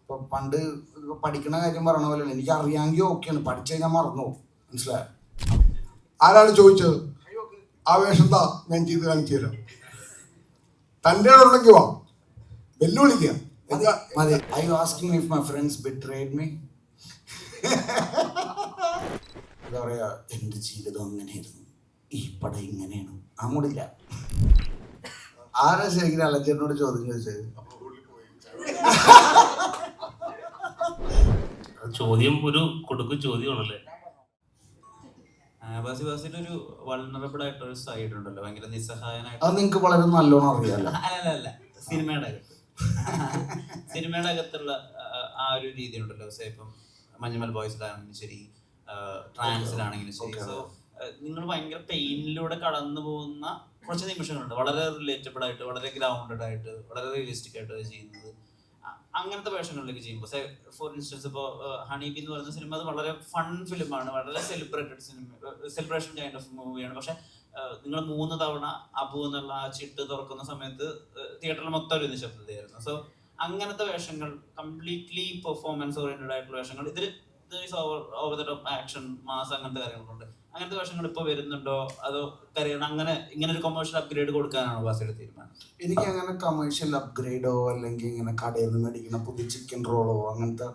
ഇപ്പൊ പണ്ട് പഠിക്കണ കാര്യം പറയണ പോലെ എനിക്ക് അറിയാമെങ്കിൽ ഓക്കെയാണ്, പഠിച്ചു കഴിഞ്ഞാൽ മറന്നു. മനസ്സിലായോ? ആരാണ് ചോദിച്ചത്? ആ വേഷം എന്താ ഞാൻ ചെയ്ത് കാണിച്ചു തരാം. തൻ്റെ ഉണ്ടെങ്കിൽ വാ, വെല്ലുവിളിക്കുക. Are you asking me if my friends betrayed me? എന്താ പറയാ, എന്റെ ജീവിതം അങ്ങനെയായിരുന്നു, ഈ പടം ഇങ്ങനെയാണ്, ആ മൂടില്ല. ആരാ ശരിക്കും അലഞ്ചേട്ടനോട് ചോദ്യം ചോദിച്ചത്? ചോദ്യം ഒരു കൊടുക്കും ചോദ്യമാണല്ലേ. ഒരു വൾണറബിൾ ആയിട്ടൊരു സൈഡ് ഉണ്ടല്ലോ, ഭയങ്കര നിസ്സഹായനായിട്ട്. അത് നിങ്ങൾക്ക് വളരെ നല്ലോണം അറിയാലോ. അല്ല സിനിമയുടെ അകത്തുള്ള ആ ഒരു രീതി ഉണ്ടല്ലോ. ഇപ്പം മഞ്ഞുമൽ ബോയ്സിലാണെങ്കിലും ശരി, ട്രാൻസിലാണെങ്കിലും ശരി. സോ നിങ്ങൾ ഭയങ്കര പെയിനിലൂടെ കടന്നു പോകുന്ന കുറച്ച് നിമിഷങ്ങളുണ്ട്, വളരെ റിലേറ്റബിൾ ആയിട്ട്, വളരെ ഗ്രൗണ്ടഡ് ആയിട്ട്, വളരെ റിയലിസ്റ്റിക് ആയിട്ട് ചെയ്യുന്നത്. അങ്ങനത്തെ വേഷങ്ങളിലേക്ക് ചെയ്യുമ്പോൾ ഫോർ ഇൻസ്റ്റൻസ് ഇപ്പോൾ ഹണി ബി എന്ന് പറയുന്ന സിനിമ, അത് വളരെ ഫൺ ഫിലിമാണ്, വളരെ celebrated cinema, celebration kind of മൂവിയാണ്. പക്ഷെ നിങ്ങൾ 3 തവണ അബു എന്നുള്ള ആ ചിട്ട് തുറക്കുന്ന സമയത്ത് തിയേറ്ററിൽ മൊത്തം ഒരു നിശബ്ദതയായിരുന്നു. സോ അങ്ങനത്തെ വേഷങ്ങൾ, കംപ്ലീറ്റ്ലി പെർഫോമൻസ് ഓറിയന്റഡ് ആയിട്ടുള്ള വേഷങ്ങൾ, ഇതിൽ over the top action mass അങ്ങനത്തെ കാര്യങ്ങളുണ്ട്. അങ്ങനത്തെ വേഷങ്ങൾ ഇപ്പോൾ വരുന്നുണ്ടോ, അതോ കരിയർ അങ്ങനെ ഇങ്ങനെ ഒരു കൊമേഴ്ഷ്യൽ അപ്ഗ്രേഡ് കൊടുക്കാനാണോ ബാസിയുടെ തീരുമാനം? എനിക്ക് അങ്ങനെ കമേഴ്ഷ്യൽ അപ്ഗ്രേഡോ അല്ലെങ്കിൽ ഇങ്ങനെ കടയിൽ നിന്ന് മേടിക്കുന്ന പുതിയ ചിക്കൻ റോളോ അങ്ങനത്തെ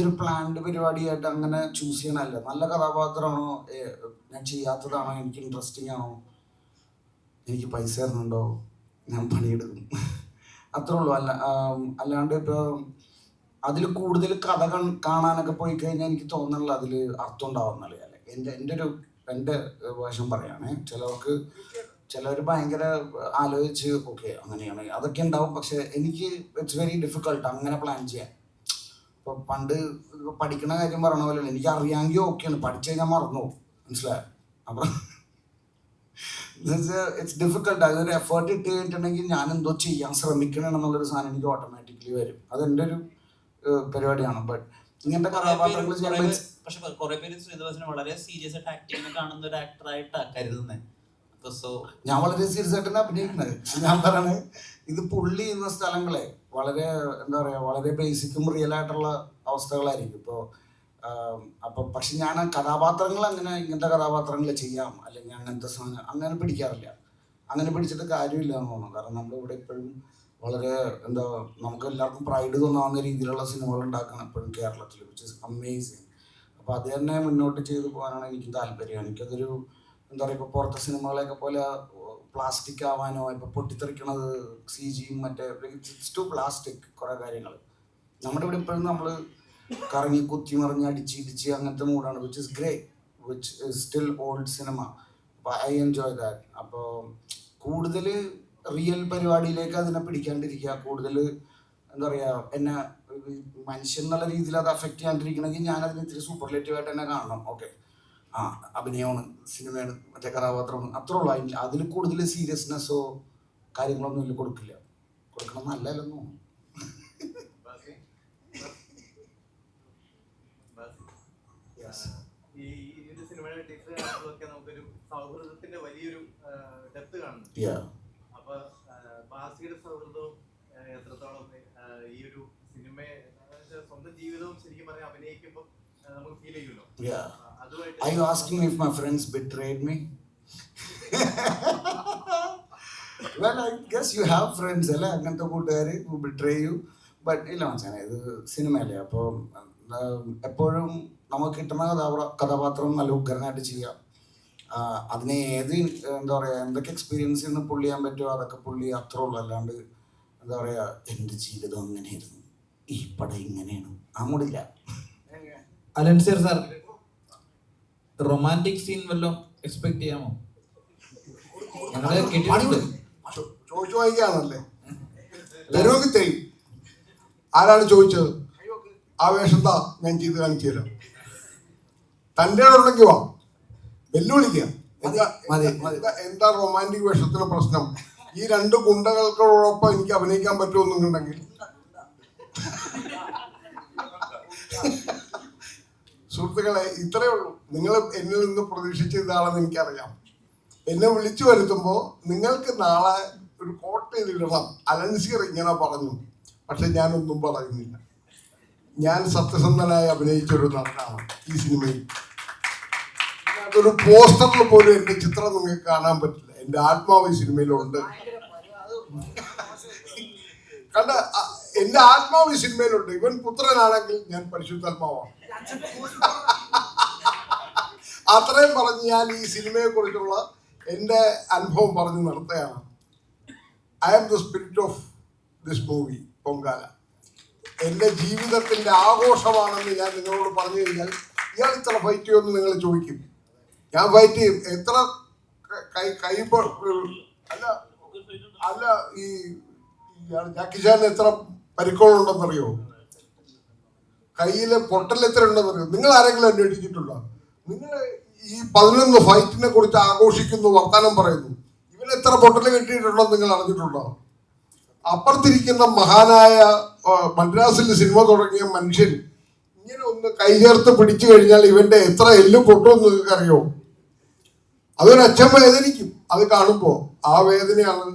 ഒരു പ്ലാൻഡ് പരിപാടിയായിട്ട് അങ്ങനെ ചൂസ് ചെയ്യണമല്ല. നല്ല കഥാപാത്രമാണോ, ഞാൻ ചെയ്യാത്തതാണോ, എനിക്ക് ഇൻട്രസ്റ്റിംഗ് ആണോ, എനിക്ക് പൈസ തരുന്നുണ്ടോ, ഞാൻ പണിയെടുക്കും, അത്രേ ഉള്ളൂ. അല്ലാണ്ട് ഇപ്പോൾ അതിൽ കൂടുതൽ കഥ കാണാനൊക്കെ പോയി കഴിഞ്ഞാൽ എനിക്ക് തോന്നുന്നില്ല അതിൽ അർത്ഥം ഉണ്ടാവുന്നില്ല. എൻ്റെ വേഷം പറയുകയാണെ, ചിലവർ ഭയങ്കര ആലോചിച്ച് ഓക്കെ അങ്ങനെയാണ് അതൊക്കെ ഉണ്ടാവും. പക്ഷെ എനിക്ക് ഇറ്റ്സ് വെരി ഡിഫിക്കൾട്ട് അങ്ങനെ പ്ലാൻ ചെയ്യാൻ. ഇപ്പോൾ പണ്ട് പഠിക്കണ കാര്യം പറയണ പോലെ എനിക്ക് അറിയാമെങ്കിൽ ഓക്കെയാണ്, പഠിച്ചു കഴിഞ്ഞാൽ മറന്നു. മനസ്സിലായോ? അപ്പം ഇറ്റ്സ് ഡിഫിക്കൾട്ട്. അതൊരു എഫേർട്ട് ഇട്ട് കഴിഞ്ഞിട്ടുണ്ടെങ്കിൽ ഞാൻ എന്തോ ചെയ്യാൻ ശ്രമിക്കണമെന്നുള്ളൊരു സാധനം എനിക്ക് ഓട്ടോമാറ്റിക്കലി വരും. അതെൻ്റെ ഒരു പരിപാടിയാണ്. ബട്ട് ഇങ്ങനത്തെ കഥാപാത്രങ്ങൾ ചെയ്യുമ്പോൾ പക്ഷെ കുറെ പേര് ശ്രീനിവാസനെ വളരെ സീരിയസ് ആയിട്ട് ആക്ടിങ്ങിനെ കാണുന്ന ഒരു ആക്ടറായിട്ടാണ് കരുതുന്നത്. ഞാൻ വളരെ സീരിയസ് ആയിട്ടാണ് അഭിനയിക്കുന്നത്. ഞാൻ പറയണേ, ഇത് പുള്ളി ചെയ്യുന്ന സ്ഥലങ്ങളെ വളരെ എന്താ പറയാ, വളരെ ബേസിക്കും റിയൽ ആയിട്ടുള്ള അവസ്ഥകളായിരിക്കും. അപ്പോൾ പക്ഷെ ഞാൻ കഥാപാത്രങ്ങൾ അങ്ങനെ ഇങ്ങനത്തെ കഥാപാത്രങ്ങൾ ചെയ്യാം അല്ലെങ്കിൽ അങ്ങനത്തെ സാധനം അങ്ങനെ പിടിക്കാറില്ല. അങ്ങനെ പിടിച്ചിട്ട് കാര്യമില്ല എന്ന് തോന്നുന്നു. കാരണം നമ്മളിവിടെ ഇപ്പോഴും വളരെ എന്താ, നമുക്ക് എല്ലാവർക്കും പ്രൈഡ് തോന്നാവുന്ന രീതിയിലുള്ള സിനിമകൾ ഉണ്ടാക്കണം എപ്പോഴും കേരളത്തിൽ, വിച്ച് ഇസ് അമേസിങ്. അപ്പോൾ അത് തന്നെ മുന്നോട്ട് ചെയ്തു പോകാനാണ് എനിക്ക് താല്പര്യം. എനിക്കതൊരു എന്താ പറയുക, ഇപ്പോൾ പുറത്തെ സിനിമകളെയൊക്കെ പോലെ പ്ലാസ്റ്റിക് ആവാനോ, ഇപ്പോൾ പൊട്ടിത്തെറിക്കണത് CG-യും മറ്റേ ഇറ്റ്സ് ടു പ്ലാസ്റ്റിക് കുറേ കാര്യങ്ങൾ. നമ്മുടെ ഇവിടെ ഇപ്പോഴും നമ്മൾ കറങ്ങി കുത്തി മറിഞ്ഞ് അടിച്ച് അങ്ങനത്തെ മൂഡാണ്, which is great, which is still old cinema. അപ്പോൾ ഐ എൻജോയ് ദാറ്റ്. അപ്പോൾ കൂടുതൽ റിയൽ പരിപാടിയിലേക്ക് അതിനെ പിടിക്കാണ്ടിരിക്കുക, കൂടുതൽ എന്താ പറയുക, എന്നെ മനുഷ്യൻ എന്നുള്ള രീതിയിൽ അത് അഫക്റ്റ് ചെയ്യാണ്ടിരിക്കണമെങ്കിൽ ഞാനതിന് ഇത്തിരി സൂപ്പർലേറ്റീവായിട്ട് തന്നെ കാണണം. ഓക്കെ, അഭിനയമാണ്, സിനിമയാണ്, മറ്റേ കഥാപാത്രമാണ്, അത്രേ ഉള്ളൂ. അതിൽ കൂടുതൽ സീരിയസ്നെസ്സോ കാര്യങ്ങളൊന്നും ഇതിൽ കൊടുക്കണം നല്ലതല്ലെന്ന് തോന്നുന്നു. ഈ സിനിമയുടെ ടീച്ചറൊക്കെ നമുക്കൊരു സൗഹൃദത്തിന്റെ വലിയൊരു ഡെപ്ത് കാണുന്നു. അപ്പൊ ബാസിയുടെ സൗഹൃദവും എത്രത്തോളം ഈ ഒരു സിനിമയെ, സ്വന്തം ജീവിതവും ശരിക്കും പറഞ്ഞാൽ അഭിനയിക്കുമ്പോൾ നമുക്ക് ഫീൽ ചെയ്യുമല്ലോ. Are you asking me if my friends betrayed me? Well, I guess you have friends അല്ലേ, അങ്ങനത്തെ കൂട്ടുകാർ who betray you. ബട്ട് ഇല്ല മനസ്സിലായി, ഇത് സിനിമയല്ലേ. അപ്പോൾ എപ്പോഴും നമുക്ക് കിട്ടുന്ന കഥാപാത്രം നല്ല ഉഗ്രനായിട്ട് ചെയ്യാം. അതിനെ ഏത് എന്താ പറയുക, എന്തൊക്കെ എക്സ്പീരിയൻസിൽ നിന്ന് പുള്ളി ചെയ്യാൻ പറ്റുമോ അതൊക്കെ പുള്ളി, അത്രേ ഉള്ളൂ. അല്ലാണ്ട് എന്താ പറയുക, എൻ്റെ ജീവിതം അങ്ങനെയായിരുന്നു, ഈ പടം ഇങ്ങനെയാണ്, ആ മൂടില്ല. അലൻസിയർ സാർ, റൊമാൻറ്റിക് സീൻ വല്ലതും എക്സ്പെക്ട് ചെയ്യാമോ? ചോദിച്ചു വായിക്കാണല്ലേ, തരുമെങ്കിൽ തരും. ആരാണ് ചോദിച്ചത്? ആ വേഷം എന്താ ഞാൻ ചെയ്ത് കാണിച്ചു തരാം. തൻ്റെ ഉണ്ടെങ്കിൽ വാ, വെല്ലുവിളിക്കുക. എന്താ റൊമാൻറ്റിക് വേഷത്തിന് പ്രശ്നം? ഈ 2 ഗുണ്ടകൾക്കോടൊപ്പം എനിക്ക് അഭിനയിക്കാൻ പറ്റുമെന്നുണ്ടെങ്കിൽ സുഹൃത്തുക്കളെ, ഇത്രയേ ഉള്ളൂ. നിങ്ങൾ എന്നിൽ നിന്ന് പ്രതീക്ഷിച്ചതാണെന്ന് എനിക്കറിയാം. എന്നെ വിളിച്ചു വരുത്തുമ്പോൾ നിങ്ങൾക്ക് നാളെ ഒരു കോട്ടയിലിടണം, അലൻസിയർ ഇങ്ങനെ പറഞ്ഞു, പക്ഷെ ഞാനൊന്നും പറയുന്നില്ല. ഞാൻ സത്യസന്ധനായി അഭിനയിച്ചൊരു നടനാണ് ഈ സിനിമയിൽ. അതൊരു പോസ്റ്ററിൽ പോലും എൻ്റെ ചിത്രം നിങ്ങൾക്ക് കാണാൻ പറ്റില്ല. എൻ്റെ ആത്മാവ് ഈ സിനിമയിലുണ്ട്. കണ്ട, എൻ്റെ ആത്മാവ് ഈ സിനിമയിലുണ്ട്. ഇവൻ പുത്രനാണെങ്കിൽ ഞാൻ പരിശുദ്ധാത്മാവാണ്. അത്രയും പറഞ്ഞ് ഞാൻ ഈ സിനിമയെ കുറിച്ചുള്ള എൻ്റെ അനുഭവം പറഞ്ഞു നടത്തുകയാണ്. I am the spirit of this movie Pongala. എൻ്റെ ജീവിതത്തിൻ്റെ ആഘോഷമാണെന്ന് ഞാൻ നിങ്ങളോട് പറഞ്ഞു കഴിഞ്ഞാൽ ഇയാൾ ഇത്ര ഫൈറ്റ് ചെയ്യുമെന്ന് നിങ്ങൾ ചോദിക്കും. ഞാൻ ഫൈറ്റ് ചെയ്യും. എത്ര കൈ അല്ല അല്ല ഈ ജാക്കി ചാൻ എത്ര പരിക്കുകളുണ്ടെന്നറിയോ? കയ്യിലെ പൊട്ടൽ എത്ര ഉണ്ടെന്നറിയോ? നിങ്ങൾ ആരെങ്കിലും അന്വേഷിച്ചിട്ടുണ്ടോ? നിങ്ങൾ ഈ 11 ഫൈറ്റിനെ കുറിച്ച് ആഘോഷിക്കുന്നു, വർത്താനം പറയുന്നു. ഇവൻ എത്ര പൊട്ടൽ കിട്ടിയിട്ടുണ്ടോ നിങ്ങൾ അറിഞ്ഞിട്ടുണ്ടോ? അപ്പുറത്തിരിക്കുന്ന മഹാനായ മദ്രാസിൽ സിനിമ തുടങ്ങിയ മനുഷ്യൻ ഇങ്ങനെ ഒന്ന് കൈചേർത്ത് പിടിച്ചു കഴിഞ്ഞാൽ ഇവന്റെ എത്ര എല്ലും പൊട്ടുമെന്ന് നിങ്ങൾക്ക് അറിയോ? അതൊരു അച്ഛൻ വേദനിക്കും അത് കാണുമ്പോൾ. ആ വേദനയാണ്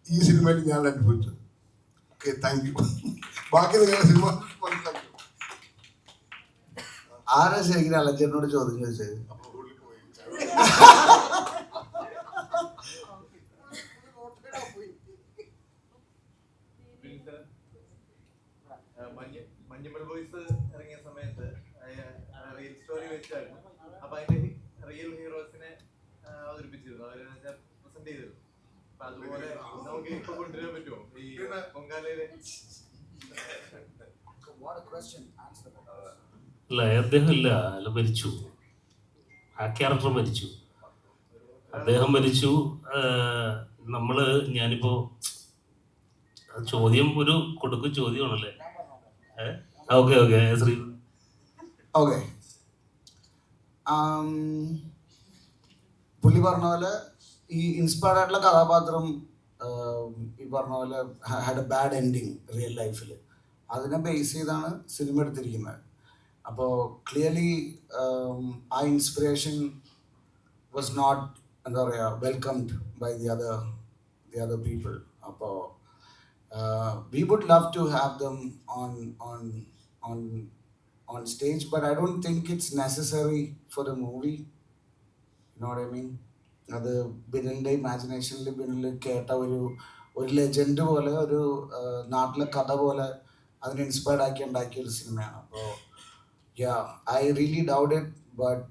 ഈ സിനിമയിൽ ഞാൻ അനുഭവിച്ചത്. Okay, thank you. ബാക്കി നിങ്ങളുടെ സിനിമ മനസ്സിലാക്കി. ആരാ ശരിക്കും അലഞ്ചേട്ടനോട് ചോദ്യം ചോദിച്ചത്? മഞ്ഞുമൽ ബോയ്സ് ഇറങ്ങിയ സമയത്ത് റിയൽ സ്റ്റോറി വെച്ചായിരുന്നു. അപ്പൊ അതിന്റെ റിയൽ ഹീറോസിനെ അവതരിപ്പിച്ചിരുന്നു, അവരെ പ്രസന്റ് ചെയ്തിരുന്നു. അപ്പൊ അതുപോലെ നമുക്ക് ഇപ്പൊ കൊണ്ടുവരാൻ പറ്റുമോ ഈ പൊങ്കാലയിലെ? അല്ല, അദ്ദേഹം ഇല്ല, അല്ല മരിച്ചു. ആ ക്യാരക്ടർ മരിച്ചു, അദ്ദേഹം മരിച്ചു. ഞാനിപ്പോ ചോദ്യം ഒരു കൊടുക്കും ചോദ്യമാണല്ലേ? Okay okay Sree. ഓക്കെ, പുള്ളി പറഞ്ഞ പോലെ ഈ ഇൻസ്പയർഡ് ആയിട്ടുള്ള കഥാപാത്രം ഈ പറഞ്ഞ പോലെ had A bad ending real ലൈഫിൽ. അതിനെ ബേസ് ചെയ്താണ് സിനിമ എടുത്തിരിക്കുന്നത്. അപ്പോൾ ക്ലിയർലി ആ ഇൻസ്പിറേഷൻ വാസ് നോട്ട്, എന്താ പറയുക, welcomed by the other people. അപ്പോൾ we would love to have them on stage, but I don't think it's necessary for the movie. You know what I mean? അത് ബിനിലിൻ്റെ ഇമാജിനേഷനിൽ ബിനിൽ കേട്ട ഒരു legend പോലെ, ഒരു നാട്ടിലെ കഥ പോലെ അതിനെ ഇൻസ്പയർഡ് ആക്കി ഉണ്ടാക്കിയ ഒരു സിനിമയാണ്. അപ്പോൾ I really doubt it, but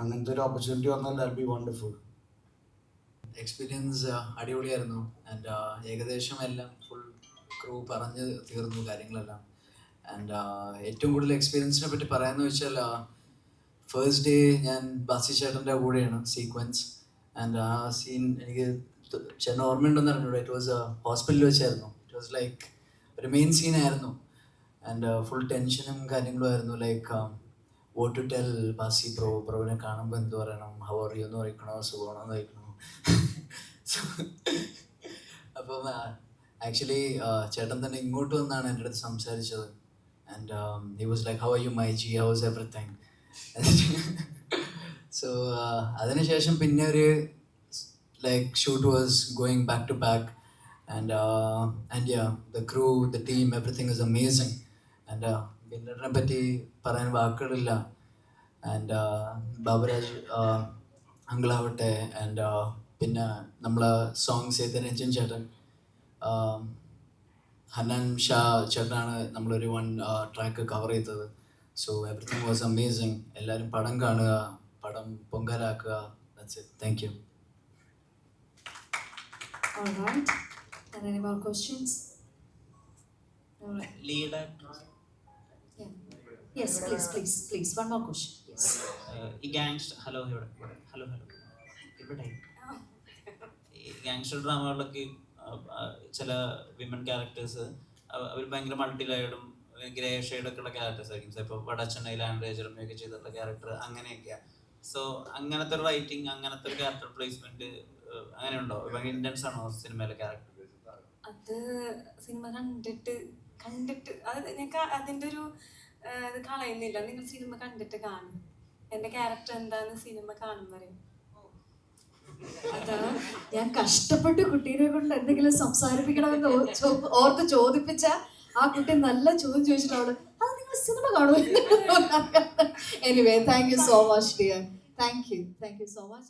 അങ്ങനത്തെ ഒരു ഓപ്പർച്യൂണിറ്റി വന്നാൽ ദാറ്റ് ബി വണ്ടർഫുൾ. എക്സ്പീരിയൻസ് അടിപൊളിയായിരുന്നു. ആൻഡ് ഏകദേശം എല്ലാം ഫുൾ ക്രൂ പറഞ്ഞ് തീർന്നു കാര്യങ്ങളെല്ലാം. ആൻഡ് ഏറ്റവും കൂടുതൽ എക്സ്പീരിയൻസിനെ പറ്റി പറയാമെന്ന് വെച്ചാൽ ഫസ്റ്റ് ഡേ ഞാൻ ബാസി ചേട്ടൻ്റെ കൂടെയാണ് സീക്വൻസ്. ആൻഡ് ആ സീൻ എനിക്ക് ചേട്ടൻ ഓർമ്മയുണ്ടെന്ന് അറിഞ്ഞൂടെ? ഇറ്റ് വാസ് ഹോസ്പിറ്റലിൽ വെച്ചായിരുന്നു. ഇറ്റ് വാസ് ലൈക്ക് ഒരു മെയിൻ സീനായിരുന്നു. ആൻഡ് ഫുൾ ടെൻഷനും കാര്യങ്ങളും ആയിരുന്നു. ലൈക്ക് വോട്ട് ടു ടെൽ ബാസി ബ്രോവിനെ കാണുമ്പോൾ എന്ത് പറയണം, ഹൗ ആർ യു എന്ന് ചോദിക്കണോ, സുഖമാണോ എന്ന് ചോദിക്കണോ. അപ്പം ആക്ച്വലി ചേട്ടൻ തന്നെ ഇങ്ങോട്ട് വന്നാണ് എൻ്റെ അടുത്ത് സംസാരിച്ചത്. And he was like, how are you my G, how is everything. So അതിനുശേഷം പിന്നെ ഒരു like shoot was going back to back. And the crew, the team, everything is amazing. And ബിന്നറിനെ പറ്റി പറയാൻ വാക്കുകളില്ല. ആൻഡ് ബാബുരാജ് അങ്കിളാവട്ടെ, ആൻഡ് പിന്നെ നമ്മളെ songs ചെയ്ത രഞ്ജൻ ചേട്ടൻ, ഹനാൻ ഷാ ചേട്ടനാണ് നമ്മളൊരു 1 ട്രാക്ക് കവർ ചെയ്തത്. So everything was amazing. എല്ലാവരും പടം കാണുക, പടം പൊങ്കാലാക്കുക. That's it. Thank you. All right. And any more questions? All right. Lead actor Yeah. Yes, please. One more question. Yes. ഈ ഗാങ്സ്റ്റർ ഹലോ ഇവിടെ ഇവിടെ ഈ ഗാങ്സ്റ്റർ ഡ്രാമകളിലൊക്കെ ചില വിമൻ ക്യാരക്ടേഴ്സ് അവർ ഭയങ്കര മൾട്ടി ലെയർഡും ഗ്രേ ഷെയ്ഡൊക്കെ ഉള്ള ക്യാരക്ടേഴ്സ് ആയിരിക്കും. ഇപ്പോൾ വടച്ചെന്നൈയിൽ ആൻഡ്രേ ജെറമിയൊക്കെ ചെയ്തിട്ടുള്ള ക്യാരക്ടർ അങ്ങനെയൊക്കെയാണ്. സോ അങ്ങനത്തെ ഒരു റൈറ്റിംഗ്, അങ്ങനത്തെ ഒരു ക്യാരക്ടർ പ്ലേസ്മെന്റ് അങ്ങനെ ഉണ്ടോ? ഭയങ്കര ഇന്റൻസ് ആണോ സിനിമയിലെ ക്യാരക്ടർ? അത് സിനിമ കണ്ടിട്ട് അത് നിങ്ങൾക്ക് അതിൻ്റെ ഒരു ഇത് കളയുന്നില്ല. നിങ്ങൾ സിനിമ കണ്ടിട്ട് കാണും. എൻ്റെ ക്യാരക്ടർ എന്താന്ന് സിനിമ കാണും വരെ. അതാ ഞാൻ കഷ്ടപ്പെട്ട് കുട്ടീനെ കൊണ്ട് എന്തെങ്കിലും സംസാരിപ്പിക്കണമെന്ന് ഓർത്ത് ചോദിപ്പിച്ച ആ കുട്ടി നല്ല ചോദ്യം ചോദിച്ചിട്ടാണ് അത് നിങ്ങൾ സിനിമ കാണുമോ? Anyway thank you so much dear. Thank you so much.